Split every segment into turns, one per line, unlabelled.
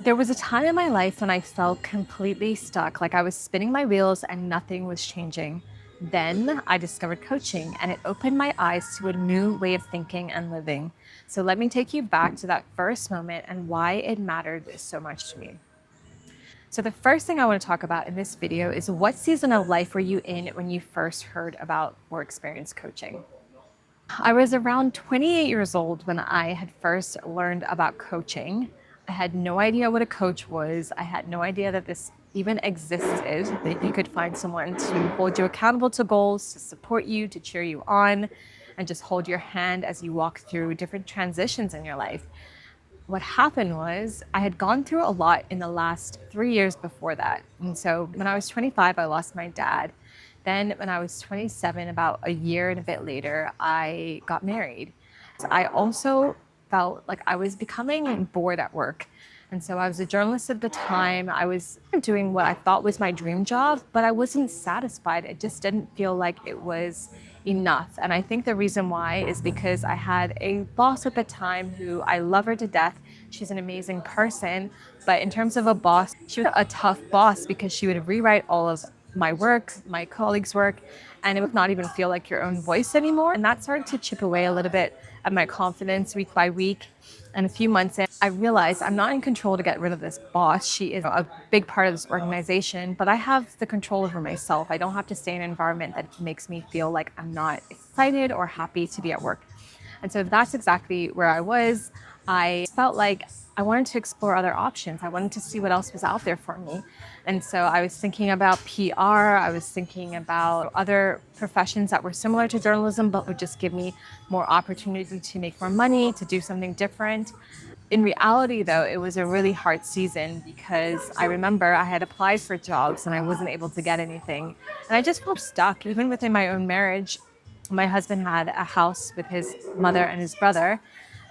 There was a time in my life when I felt completely stuck, like I was spinning my wheels and nothing was changing. Then I discovered coaching and it opened my eyes to a new way of thinking and living. So let me take you back to that first moment and why it mattered so much to me. So the first thing I want to talk about in this video is what season of life were you in when you first heard about or experienced coaching? I was around 28 years old when I had first learned about coaching. I had no idea what a coach was. I had no idea that this even existed, that you could find someone to hold you accountable to goals, to support you, to cheer you on, and just hold your hand as you walk through different transitions in your life. What happened was I had gone through a lot in the last 3 years before that. And so when I was 25, I lost my dad. Then when I was 27, about a year and a bit later, I got married. So I also felt like I was becoming bored at work. And so I was a journalist at the time. I was doing what I thought was my dream job, but I wasn't satisfied. It just didn't feel like it was enough. And I think the reason why is because I had a boss at the time who I love her to death. She's an amazing person. But in terms of a boss, she was a tough boss because she would rewrite all of my work, my colleagues' work, and it would not even feel like your own voice anymore. And that started to chip away a little bit at my confidence week by week. And a few months in, I realized I'm not in control to get rid of this boss. She is a big part of this organization, but I have the control over myself. I don't have to stay in an environment that makes me feel like I'm not excited or happy to be at work. And so that's exactly where I was. I felt like I wanted to explore other options. I wanted to see what else was out there for me. And so I was thinking about PR. I was thinking about other professions that were similar to journalism, but would just give me more opportunity to make more money, to do something different. In reality, though, it was a really hard season because I remember I had applied for jobs and I wasn't able to get anything. And I just felt stuck, even within my own marriage. My husband had a house with his mother and his brother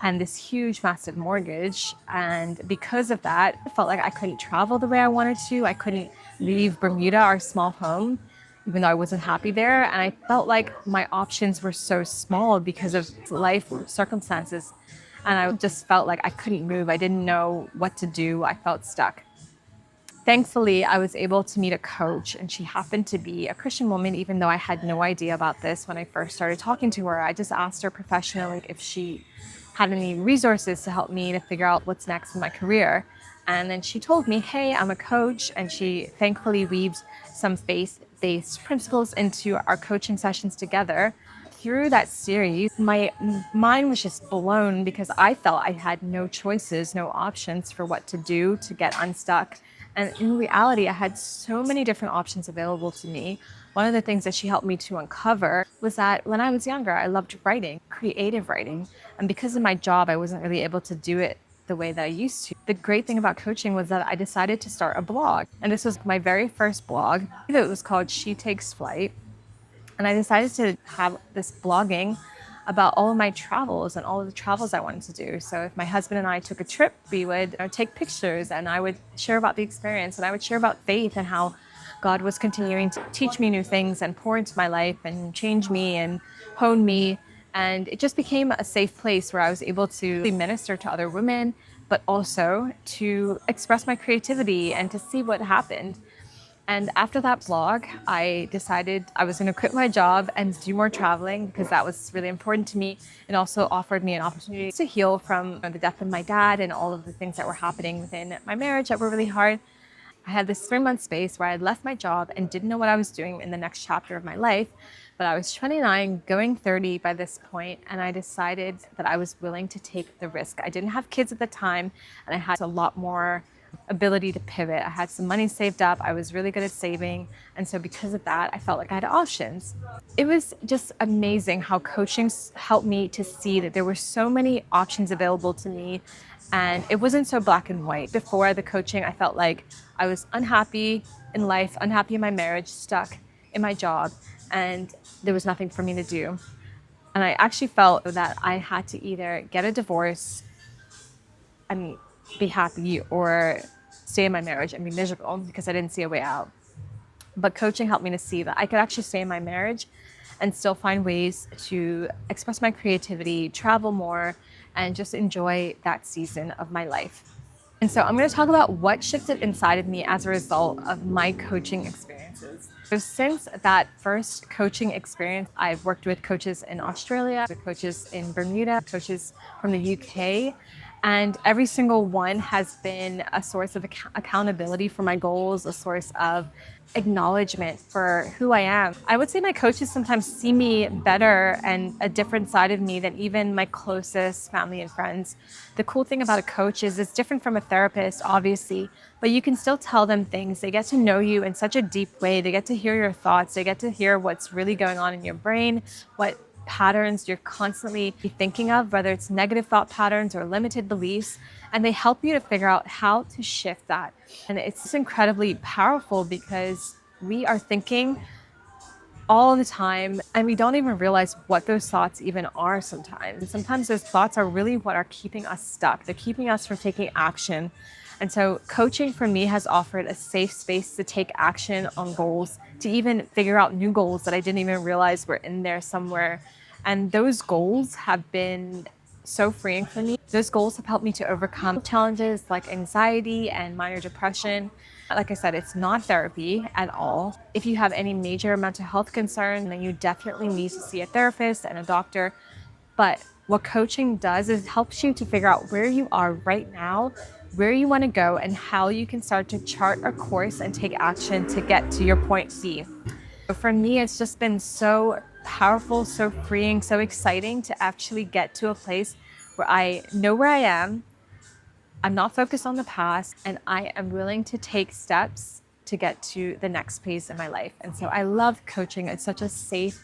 and this huge, massive mortgage. And because of that, I felt like I couldn't travel the way I wanted to. I couldn't leave Bermuda, our small home, even though I wasn't happy there. And I felt like my options were so small because of life circumstances. And I just felt like I couldn't move. I didn't know what to do. I felt stuck. Thankfully, I was able to meet a coach, and she happened to be a Christian woman, even though I had no idea about this when I first started talking to her. I just asked her professionally if she had any resources to help me to figure out what's next in my career. And then she told me, hey, I'm a coach. And she thankfully weaved some faith based principles into our coaching sessions together. Through that series, my mind was just blown because I felt I had no choices, no options for what to do to get unstuck. And in reality, I had so many different options available to me. One of the things that she helped me to uncover was that when I was younger, I loved writing, creative writing. And because of my job, I wasn't really able to do it the way that I used to. The great thing about coaching was that I decided to start a blog. And this was my very first blog. It was called She Takes Flight. And I decided to have this blogging about all of my travels and all of the travels I wanted to do. So if my husband and I took a trip, we would take pictures and I would share about the experience and I would share about faith and how God was continuing to teach me new things and pour into my life and change me and hone me. And it just became a safe place where I was able to minister to other women, but also to express my creativity and to see what happened. And after that blog, I decided I was going to quit my job and do more traveling because that was really important to me. It also offered me an opportunity to heal from the death of my dad and all of the things that were happening within my marriage that were really hard. I had this 3 month space where I left my job and didn't know what I was doing in the next chapter of my life. But I was 29, going 30 by this point, and I decided that I was willing to take the risk. I didn't have kids at the time, and I had a lot more ability to pivot. I had some money saved up. I was really good at saving. And so because of that, I felt like I had options. It was just amazing how coaching helped me to see that there were so many options available to me and it wasn't so black and white. Before the coaching, I felt like I was unhappy in life, unhappy in my marriage, stuck in my job, and there was nothing for me to do. And I actually felt that I had to either get a divorce and be happy or stay in my marriage and be miserable because I didn't see a way out. But coaching helped me to see that I could actually stay in my marriage and still find ways to express my creativity, travel more, and just enjoy that season of my life. And so I'm going to talk about what shifted inside of me as a result of my coaching experiences. So since that first coaching experience, I've worked with coaches in Australia, with coaches in Bermuda, coaches from the UK, and every single one has been a source of accountability for my goals, a source of acknowledgement for who I am. I would say my coaches sometimes see me better and a different side of me than even my closest family and friends. The cool thing about a coach is it's different from a therapist, obviously, but you can still tell them things. They get to know you in such a deep way. They get to hear your thoughts. They get to hear what's really going on in your brain, what patterns you're constantly thinking of, whether it's negative thought patterns or limited beliefs, and they help you to figure out how to shift that. And it's incredibly powerful because we are thinking all the time and we don't even realize what those thoughts even are sometimes. And sometimes those thoughts are really what are keeping us stuck. They're keeping us from taking action. And so coaching for me has offered a safe space to take action on goals, to even figure out new goals that I didn't even realize were in there somewhere. And those goals have been so freeing for me. Those goals have helped me to overcome challenges like anxiety and minor depression. Like I said, it's not therapy at all. If you have any major mental health concern, then you definitely need to see a therapist and a doctor. But what coaching does is helps you to figure out where you are right now, where you want to go, and how you can start to chart a course and take action to get to your point B. For me, it's just been so powerful, so freeing, so exciting to actually get to a place where I know where I am. I'm not focused on the past, and I am willing to take steps to get to the next phase in my life. And so I love coaching. It's such a safe,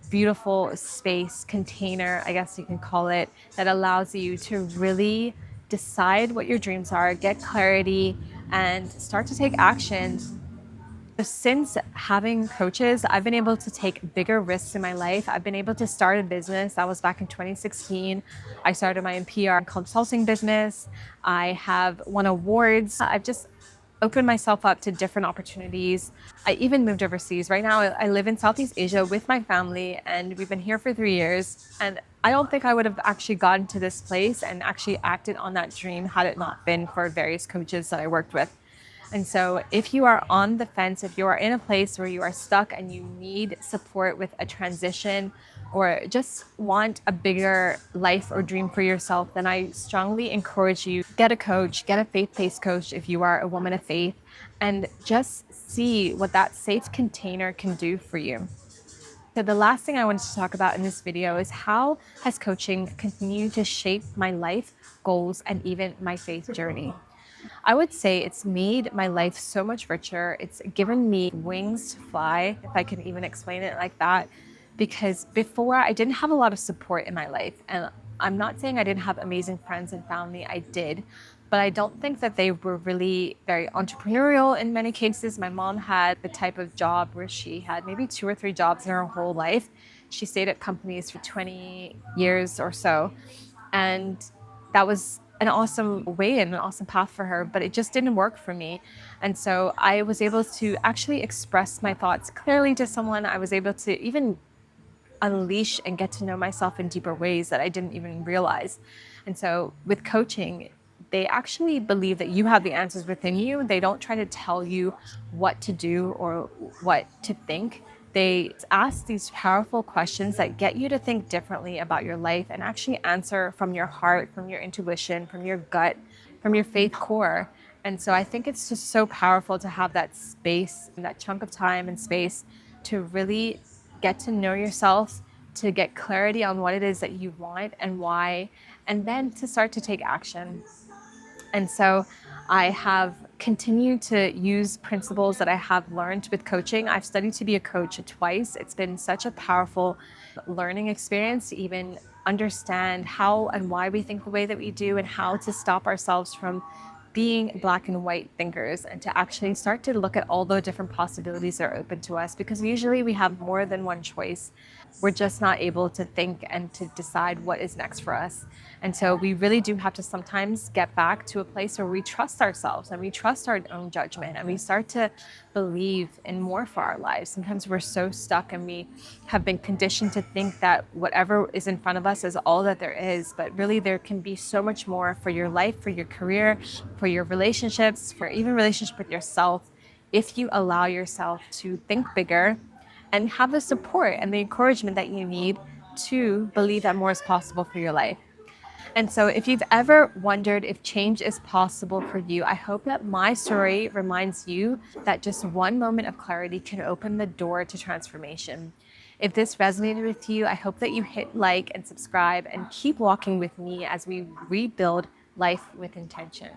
beautiful space, container, I guess you can call it, that allows you to really decide what your dreams are, get clarity, and start to take action. Since having coaches, I've been able to take bigger risks in my life. I've been able to start a business. That was back in 2016. I started my PR consulting business. I have won awards. I've just opened myself up to different opportunities. I even moved overseas. Right now, I live in Southeast Asia with my family, and we've been here for 3 years. And I don't think I would have actually gotten to this place and actually acted on that dream had it not been for various coaches that I worked with. And so, if you are on the fence, if you are in a place where you are stuck and you need support with a transition or just want a bigger life or dream for yourself, then I strongly encourage you get a coach, get a faith-based coach if you are a woman of faith, and just see what that safe container can do for you. So the last thing I wanted to talk about in this video is how has coaching continued to shape my life, goals, and even my faith journey. I would say it's made my life so much richer. It's given me wings to fly, if I can even explain it like that. Because before, I didn't have a lot of support in my life. And I'm not saying I didn't have amazing friends and family, I did. But I don't think that they were really very entrepreneurial in many cases. My mom had the type of job where she had maybe 2 or 3 jobs in her whole life. She stayed at companies for 20 years or so. And that was an awesome way and an awesome path for her, but it just didn't work for me. And so I was able to actually express my thoughts clearly to someone. I was able to even unleash and get to know myself in deeper ways that I didn't even realize. And so with coaching, they actually believe that you have the answers within you. They don't try to tell you what to do or what to think. They ask these powerful questions that get you to think differently about your life and actually answer from your heart, from your intuition, from your gut, from your faith core. And so I think it's just so powerful to have that space, that chunk of time and space to really get to know yourself, to get clarity on what it is that you want and why, and then to start to take action. And so I have continued to use principles that I have learned with coaching. I've studied to be a coach twice. It's been such a powerful learning experience to even understand how and why we think the way that we do and how to stop ourselves from being black and white thinkers and to actually start to look at all the different possibilities that are open to us, because usually we have more than one choice. We're just not able to think and to decide what is next for us. And so we really do have to sometimes get back to a place where we trust ourselves and we trust our own judgment and we start to believe in more for our lives. Sometimes we're so stuck and we have been conditioned to think that whatever is in front of us is all that there is, but really there can be so much more for your life, for your career, for for your relationships, for even relationship with yourself, if you allow yourself to think bigger and have the support and the encouragement that you need to believe that more is possible for your life. And so, if you've ever wondered if change is possible for you, I hope that my story reminds you that just one moment of clarity can open the door to transformation. If this resonated with you, I hope that you hit like and subscribe and keep walking with me as we rebuild life with intention.